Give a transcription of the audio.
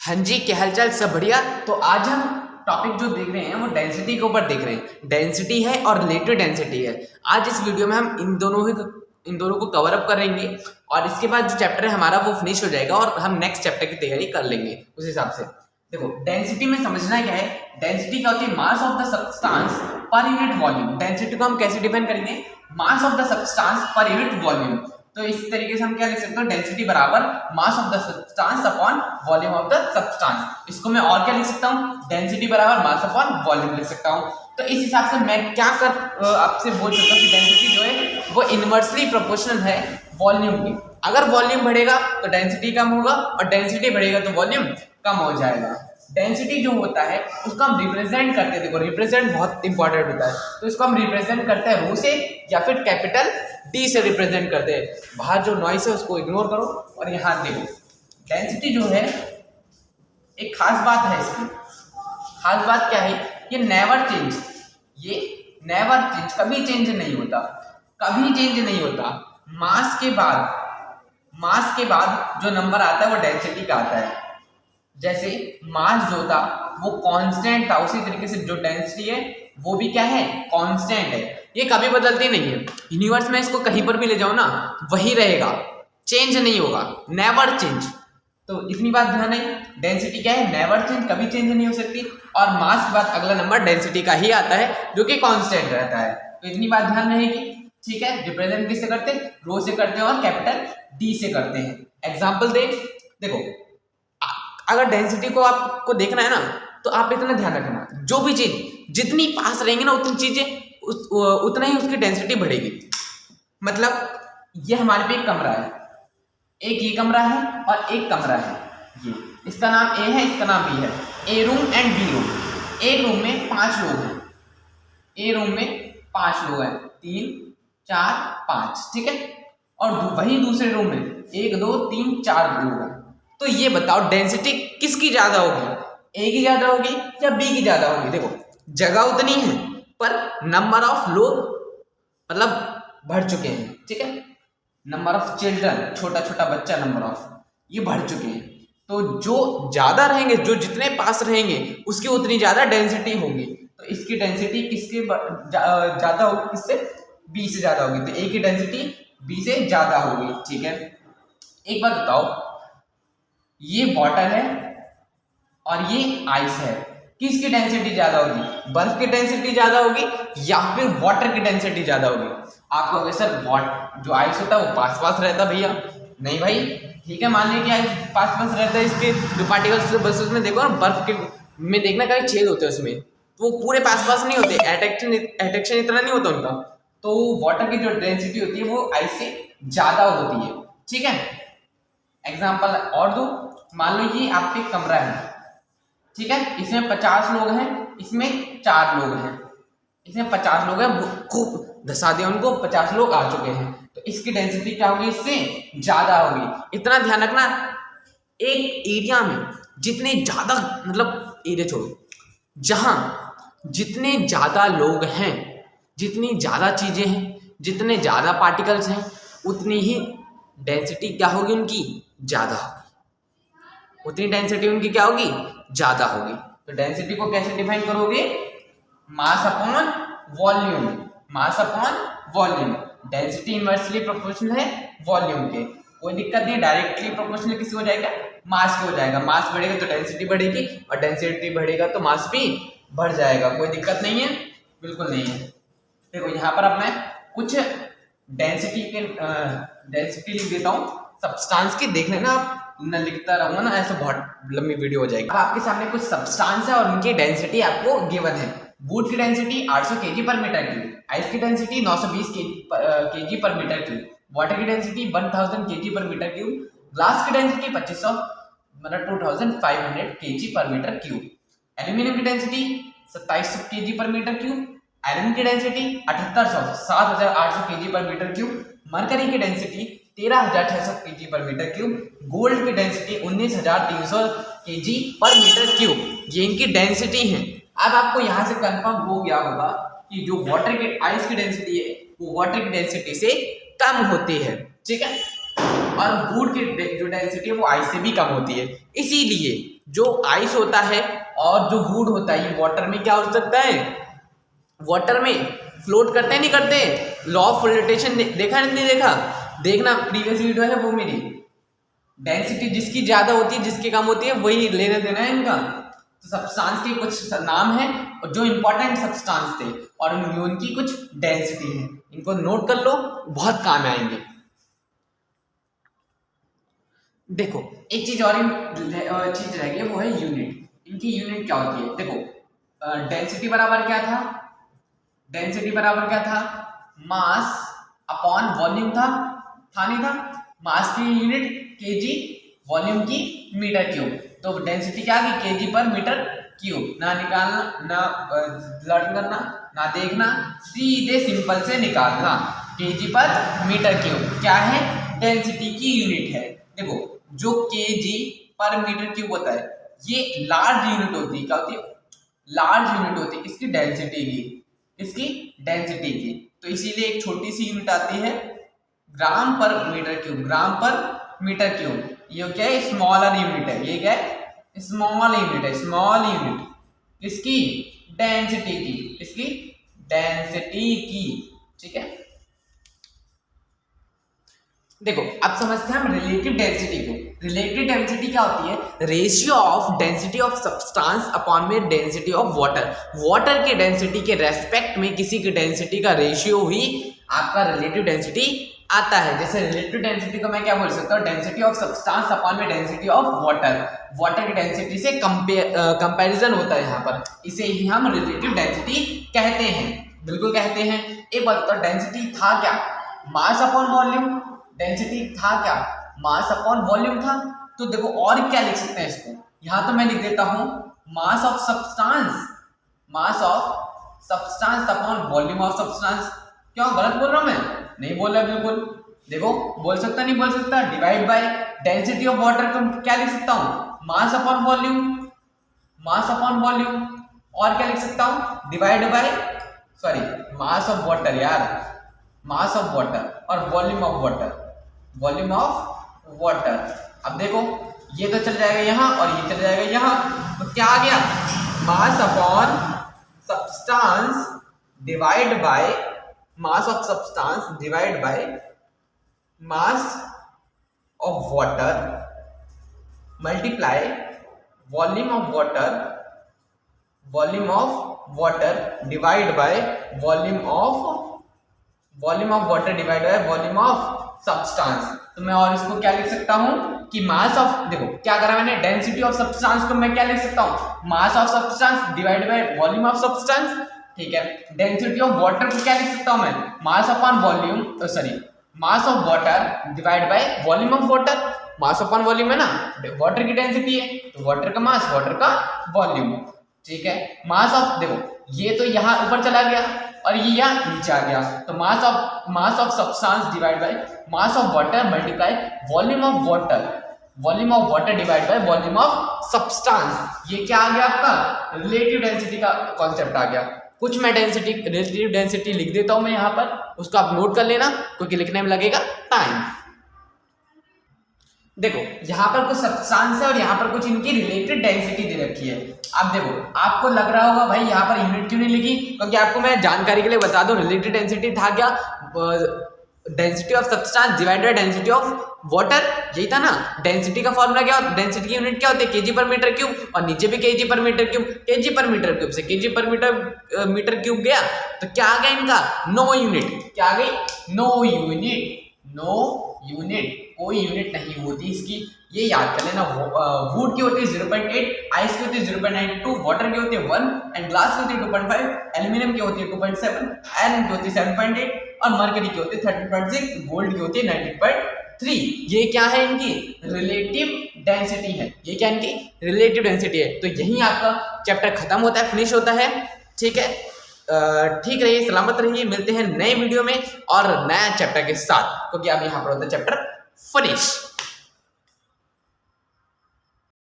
हाँ जी, क्या हालचाल, सब बढ़िया। तो आज हम टॉपिक जो देख रहे हैं वो डेंसिटी के ऊपर देख रहे हैं। डेंसिटी है और रिलेटिव डेंसिटी है। आज इस वीडियो में हम इन दोनों को कवर अप करेंगे और इसके बाद जो चैप्टर है हमारा वो फिनिश हो जाएगा और हम नेक्स्ट चैप्टर की तैयारी कर लेंगे उस हिसाब से। देखो, डेंसिटी में समझना क्या है। डेंसिटी क्या होती है? Mass of the substance per unit volume. Density को हम कैसे डिफाइन करेंगे? Mass of the substance per unit volume. तो इस तरीके से हम क्या लिख सकते हैं? डेंसिटी बराबर mass of the substance upon volume of the substance. इसको मैं और क्या लिख सकता हूँ? डेंसिटी बराबर मास अपॉन वॉल्यूम लिख सकता हूँ। तो इस हिसाब से मैं क्या आपसे बोल सकता हूँ कि डेंसिटी जो है वो इनवर्सली प्रोपोर्शनल है वॉल्यूम की। अगर वॉल्यूम बढ़ेगा तो डेंसिटी कम होगा और डेंसिटी बढ़ेगा तो वॉल्यूम कम हो जाएगा। डेंसिटी जो होता है उसको हम रिप्रेजेंट करते हैं। देखो, रिप्रेजेंट बहुत इंपॉर्टेंट होता है। तो इसको हम रिप्रेजेंट करते हैं रो से या फिर कैपिटल डी से रिप्रेजेंट करते हैं। बाहर जो नॉइस है उसको इग्नोर करो और यहाँ देखो, डेंसिटी जो है एक खास बात है। इसकी खास बात क्या है? ये नेवर चेंज। ये नेवर चेंज, कभी चेंज नहीं होता, कभी चेंज नहीं होता। मास के बाद जो नंबर आता है वो डेंसिटी का आता है। जैसे मास जो था वो कांस्टेंट था, उसी तरीके से जो डेंसिटी है वो भी क्या है? कांस्टेंट है। ये कभी बदलती नहीं है। यूनिवर्स में इसको कहीं पर भी ले जाओ ना, वही रहेगा, चेंज नहीं होगा, नेवर चेंज। तो इतनी बात ध्यान है, डेंसिटी क्या है? नेवर चेंज, कभी चेंज नहीं हो सकती। और मास के बाद अगला नंबर डेंसिटी का ही आता है जो कि कांस्टेंट रहता है। तो इतनी बात ध्यान रहेगी, ठीक है। रिप्रेजेंट किससे करते हैं? रो से करते हैं और कैपिटल डी से करते हैं। एग्जाम्पल देखो, अगर डेंसिटी को आपको देखना है ना तो आप इतना ध्यान रखना, जो भी चीज जितनी पास रहेंगे ना उतनी चीजें उतना ही उसकी डेंसिटी बढ़ेगी। मतलब ये हमारे पे एक कमरा है, एक ये कमरा है और एक कमरा है ये, इसका नाम ए है, इसका नाम बी है। ए रूम एंड बी रूम। एक रूम में 5 लोग हैं, ए रूम में 5 लोग हैं, 3 4 5, ठीक है। और वही दूसरे रूम में 1 2 3 4 लोग हैं। तो ये बताओ डेंसिटी किसकी ज्यादा होगी? ए की ज्यादा होगी या बी की ज्यादा होगी? देखो, जगह उतनी है पर नंबर ऑफ लोग मतलब बढ़ चुके हैं, ठीक है। नंबर ऑफ चिल्ड्रन, छोटा छोटा बच्चा नंबर ऑफ, ये बढ़ चुके हैं। तो जो ज्यादा रहेंगे, जो जितने पास रहेंगे उसकी उतनी ज्यादा डेंसिटी होगी। तो इसकी डेंसिटी किसके ज्यादा होगी? किससे? बी से ज्यादा होगी। तो ए की डेंसिटी बी से ज्यादा होगी, ठीक है। एक बात बताओ, ये वाटर है और ये आइस है, किसकी डेंसिटी ज्यादा होगी? बर्फ की डेंसिटी ज्यादा होगी या फिर वाटर की डेंसिटी ज्यादा होगी? आप कहोगे सर जो आइस होता है वो पास पास रहता। भैया नहीं भाई, ठीक है, मान लीजिए कि आइस पास पास रहता है, इसके जो पार्टिकल्स बस उसमें देखो ना, बर्फ के में देखना कहीं छेद होते हैं उसमें, तो वो पूरे पास पास नहीं होते, अट्रैक्शन इतना नहीं होता उनका। तो वाटर की जो डेंसिटी होती है वो आइस से ज्यादा होती है, ठीक है। एग्जाम्पल और दो, मान लो ये आपके कमरा है, ठीक है, इसमें 50 लोग हैं, इसमें 4 लोग हैं, इसमें 50 लोग हैं, खूब धसा दिया उनको, 50 लोग आ चुके हैं। तो इसकी डेंसिटी क्या होगी? इससे ज्यादा होगी। इतना ध्यान रखना, एक एरिया में जितने ज्यादा, मतलब एरिया छोड़ो, जहां जितने ज्यादा लोग हैं, जितनी ज्यादा चीजें हैं, जितने ज्यादा पार्टिकल्स हैं, उतनी ही डेंसिटी क्या होगी? उनकी ज्यादा होगी। उतनी डेंसिटी उनकी क्या होगी? ज्यादा होगी। तो डेंसिटी को कैसे डिफाइन करोगे? Mass upon volume. Mass upon volume. Density inversely proportional है वॉल्यूम के, कोई दिक्कत नहीं। डायरेक्टली प्रोपोर्शनल किसी हो जाएगा? मास के हो जाएगा। मास बढ़ेगा तो डेंसिटी बढ़ेगी और डेंसिटी बढ़ेगा तो मास भी बढ़ जाएगा। कोई दिक्कत नहीं है, बिल्कुल नहीं है। देखो, यहाँ पर अब मैं कुछ डेंसिटी लिख देता हूँ सब्सटेंस की। देख लेना, आप न लिखता रहूंगा ना ऐसे बहुत लंबी वीडियो हो जाएगी। अब आपके सामने कुछ सब्सटेंस है और उनकी डेंसिटी आपको गिवन है। वुड की डेंसिटी 800 kg पर मीटर क्यूब, आइस की डेंसिटी 920 kg पर मीटर क्यूब, वाटर की डेंसिटी 1000 kg पर मीटर क्यूब, ग्लास की डेंसिटी 2500 मतलब 2500 kg पर मीटर क्यूब, एल्यूमिनियम की डेंसिटी 2700 kg पर मीटर क्यूब, आयरन की डेंसिटी 7800 kg पर मीटर क्यूब, मरकरी की डेंसिटी 13600 kg पर मीटर क्यूब, गोल्ड की डेंसिटी 19300 kg पर मीटर क्यूब। ये इनकी डेंसिटी है। अब आपको यहाँ से कंफर्म हो गया होगा कि जो वाटर के आइस की डेंसिटी है वो वाटर की डेंसिटी से कम होती है, ठीक है। और वुड की जो डेंसिटी है वो आइस से भी कम होती है। इसीलिए जो आइस होता है और जो वुड होता है ये वाटर में क्या हो सकता है, वाटर में फ्लोट करते हैं नहीं करते। लॉ ऑफ फ्लोटेशन देखा नहीं देखा, देखना प्रीवियस वीडियो है वो मेरी। डेंसिटी जिसकी ज्यादा होती है जिसकी कम होती है वही लेना देना है इनका। तो सब्सटेंस के कुछ नाम है और जो इंपॉर्टेंट सब्सटेंस थे और उनकी कुछ डेंसिटी है, इनको नोट कर लो, बहुत काम आएंगे। देखो एक चीज और चीज रह गई वो है यूनिट। इनकी यूनिट क्या होती है, देखो डेंसिटी बराबर क्या था, डेंसिटी बराबर क्या था, मास अपॉन वॉल्यूम था नहीं था। मास की यूनिट केजी, वॉल्यूम की मीटर क्यूब। तो डेंसिटी क्या आ गई, केजी पर मीटर क्यूब। ना निकालना ना लर्न करना ना देखना, सीधे सिंपल से निकालना। केजी पर मीटर क्यूब क्या है, डेंसिटी की यूनिट है। देखो जो केजी पर मीटर क्यूब होता है ये लार्ज यूनिट होती है। क्या होती है, लार्ज यूनिट होती है किसकी, डेंसिटी की, इसकी डेंसिटी की। तो इसीलिए एक छोटी सी यूनिट आती है ग्राम पर मीटर क्यूब, ग्राम पर मीटर क्यूब। ये क्या है, स्मॉलर यूनिट है। ये क्या है, स्मॉल यूनिट है, स्मॉल यूनिट किसकी, डेंसिटी की, किसकी, डेंसिटी की। ठीक है, देखो अब समझते हैं हम रिलेटिव डेंसिटी को। रिलेटिव डेंसिटी क्या होती है, ratio of density of substance upon में डेंसिटी ऑफ वाटर। वाटर के डेंसिटी के रेस्पेक्ट में किसी की डेंसिटी का रेशियो ही आपका रिलेटिव डेंसिटी आता है। जैसे रिलेटिव डेंसिटी को मैं क्या बोल सकता हूँ, डेंसिटी ऑफ सब्सटेंस अपॉन में डेंसिटी ऑफ वाटर। वाटर की डेंसिटी से कंपैरिजन होता है यहाँ पर, इसे ही हम रिलेटिव डेंसिटी कहते हैं, बिल्कुल कहते हैं। एक बात तो डेंसिटी था क्या, मास अपॉन वॉल्यूम। डेंसिटी था क्या, मास अपॉन वॉल्यूम था। तो देखो और क्या लिख सकते हैं इसको, यहाँ तो मैं लिख देता हूँ mass of substance, mass of substance upon volume of substance. क्यों गलत बोल रहा हूँ मैं, नहीं बोल रहा बिल्कुल। देखो बोल सकता नहीं बोल सकता, divide by density of water को क्या लिख सकता हूँ, mass upon volume, mass upon volume. और क्या लिख सकता हूँ, divide by, sorry mass of water यार, मास ऑफ वाटर और volume of water, volume of water. अब देखो ये तो चल जाएगा यहाँ और ये चल जाएगा यहाँ, तो क्या आ गया, mass upon substance divide by mass of substance divide by mass of water multiply volume of water, volume of water divide by volume of water divide by volume of substance. तो मैं और इसको क्या लिख सकता हूं कि मास ऑफ, देखो क्या करा मैंने, डेंसिटी ऑफ सब्सटेंस को मैं क्या लिख सकता हूं, mass of substance divide by volume of substance. ठीक है, डेंसिटी ऑफ वाटर को क्या लिख सकता हूं मैं, mass upon volume, sorry mass of water divide by volume of water. Mass upon volume है ना, वाटर की डेंसिटी है तो वाटर का मास, वाटर का वॉल्यूम। ठीक है, मास ऑफ, देखो ये तो यहाँ ऊपर चला गया और ये यहाँ नीचे आ गया, तो mass of substance divide by mass of water multiply volume of water, volume of water divide by volume of substance. ये क्या आ गया आपका, रिलेटिव डेंसिटी का कॉन्सेप्ट आ गया। कुछ मैं डेंसिटी, रिलेटिव डेंसिटी लिख देता हूं मैं यहाँ पर, उसको आप नोट कर लेना क्योंकि लिखने में लगेगा टाइम। देखो यहाँ पर कुछ सब्सटेंस है और यहाँ पर कुछ इनकी रिलेटेड डेंसिटी दे रखी है। आप देखो आपको लग रहा होगा भाई यहाँ पर यूनिट क्यों नहीं लिखी, क्योंकि आपको मैं जानकारी के लिए बता दूं रिलेटेड डेंसिटी था क्या, density of substance divided by density of water, यही था ना। डेंसिटी का फॉर्मूला क्या होता है, डेंसिटी की यूनिट क्या होती है, केजी पर मीटर क्यूब, और नीचे भी केजी पर मीटर क्यूब। केजी पर मीटर क्यूब से केजी पर मीटर क्यूब गया तो क्या आ गया इनका, नो यूनिट। क्या आ गई, नो यूनिट, नो यूनिट, कोई यूनिट नहीं होती इसकी, ये याद कर लेना। वुड की होती है 0.8, आइस की होती है 0.92, वाटर की होती है 1 एंड ग्लास की होती है 2.5, एल्यूमिनियम की होती है 2.7, आयरन की होती है 7.8 और मरकरी की होती है 13.6, गोल्ड की होती है 19.3। ये क्या है, इनकी रिलेटिव डेंसिटी है। ये क्या इनकी रिलेटिव डेंसिटी है। तो यही आपका चैप्टर खत्म होता है, फिनिश होता है। ठीक है, ठीक रहिए, सलामत रहिए, मिलते हैं नए वीडियो में और नया चैप्टर के साथ, क्योंकि अब यहाँ पर होता है चैप्टर फिनिश।